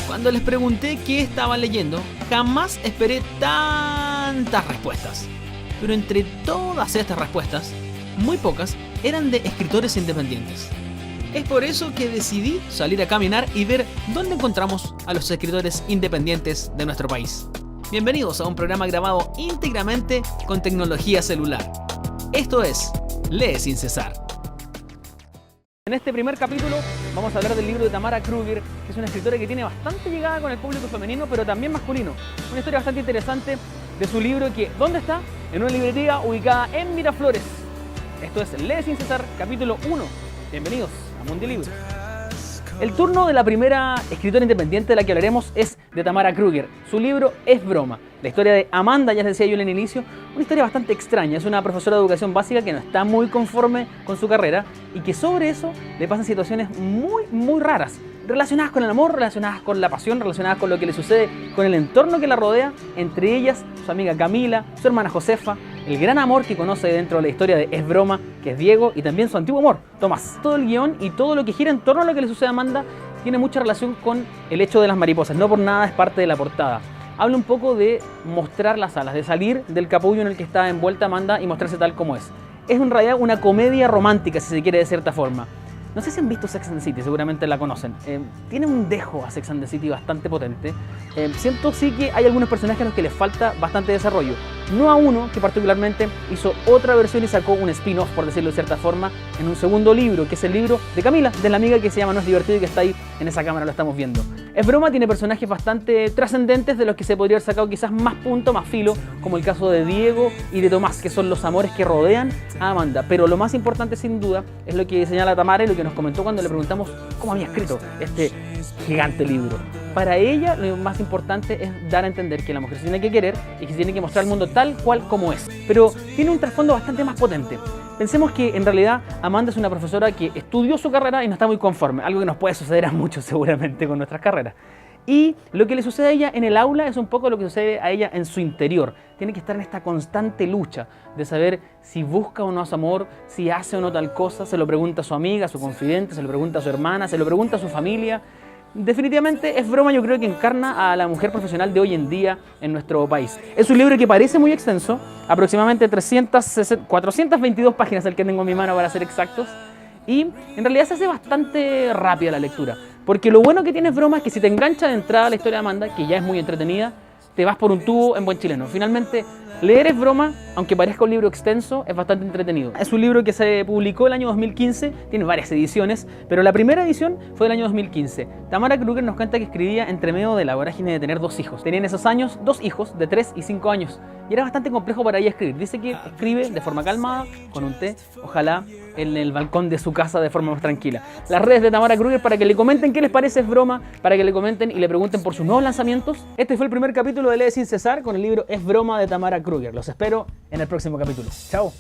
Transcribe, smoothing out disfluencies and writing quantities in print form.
Cuando les pregunté qué estaban leyendo, jamás esperé tantas respuestas. Pero entre todas estas respuestas, muy pocas eran de escritores independientes. Es por eso que decidí salir a caminar y ver dónde encontramos a los escritores independientes de nuestro país. Bienvenidos a un programa grabado íntegramente con tecnología celular. Esto es Lee sin cesar. En este primer capítulo vamos a hablar del libro de Tamara Kruger, que es una escritora que tiene bastante llegada con el público femenino, pero también masculino. Una historia bastante interesante de su libro que, ¿dónde está? En una librería ubicada en Miraflores. Esto es Lee sin cesar, capítulo 1. Bienvenidos a Mundi Libros. El turno de la primera escritora independiente de la que hablaremos es de Tamara Kruger. Su libro Es broma. La historia de Amanda, ya les decía yo en el inicio, una historia bastante extraña. Es una profesora de educación básica que no está muy conforme con su carrera y que sobre eso le pasan situaciones muy raras, relacionadas con el amor, relacionadas con la pasión, relacionadas con lo que le sucede con el entorno que la rodea, entre ellas su amiga Camila, su hermana Josefa, el gran amor que conoce dentro de la historia de Es broma, que es Diego, y también su antiguo amor, Tomás. Todo el guión y todo lo que gira en torno a lo que le sucede a Amanda tiene mucha relación con el hecho de las mariposas, no por nada es parte de la portada. Habla un poco de mostrar las alas, de salir del capullo en el que está envuelta Amanda y mostrarse tal como es. Es en realidad una comedia romántica, si se quiere de cierta forma. No sé si han visto Sex and the City, seguramente la conocen. Tiene un dejo a Sex and the City bastante potente. Siento sí que hay algunos personajes a los que les falta bastante desarrollo. No a uno que particularmente hizo otra versión y sacó un spin-off, por decirlo de cierta forma, en un segundo libro, que es el libro de Camila, de la amiga que se llama No es divertido y que está ahí en esa cámara, lo estamos viendo. Es broma, tiene personajes bastante trascendentes de los que se podría haber sacado quizás más punto, más filo, como el caso de Diego y de Tomás, que son los amores que rodean a Amanda. Pero lo más importante sin duda es lo que señala Tamara y lo que nos comentó cuando le preguntamos cómo había escrito este gigante libro. Para ella lo más importante es dar a entender que la mujer se tiene que querer y que se tiene que mostrar al mundo tal cual como es. Pero tiene un trasfondo bastante más potente. Pensemos que en realidad Amanda es una profesora que estudió su carrera y no está muy conforme, algo que nos puede suceder a muchos seguramente con nuestras carreras. Y lo que le sucede a ella en el aula es un poco lo que sucede a ella en su interior. Tiene que estar en esta constante lucha de saber si busca o no a su amor, si hace o no tal cosa. Se lo pregunta a su amiga, a su confidente, se lo pregunta a su hermana, se lo pregunta a su familia. Definitivamente Es broma, yo creo que encarna a la mujer profesional de hoy en día en nuestro país. Es un libro que parece muy extenso, aproximadamente 422 páginas el que tengo en mi mano para ser exactos, y en realidad se hace bastante rápida la lectura, porque lo bueno que tiene Es broma es que si te engancha de entrada la historia de Amanda, que ya es muy entretenida, te vas por un tubo en buen chileno. Finalmente, leer Es broma, aunque parezca un libro extenso, es bastante entretenido. Es un libro que se publicó el año 2015, tiene varias ediciones, pero la primera edición fue del año 2015. Tamara Kruger nos cuenta que escribía entre medio de la vorágine de tener 2 hijos. Tenía en esos años 2 hijos de 3 y 5 años, y era bastante complejo para ella escribir. Dice que escribe de forma calmada, con un té, ojalá en el balcón de su casa de forma más tranquila. Las redes de Tamara Kruger para que le comenten qué les parece Es broma, para que le comenten y le pregunten por sus nuevos lanzamientos. Este fue el primer capítulo de Lee sin cesar con el libro Es broma de Tamara Kruger. Los espero en el próximo capítulo. Chao.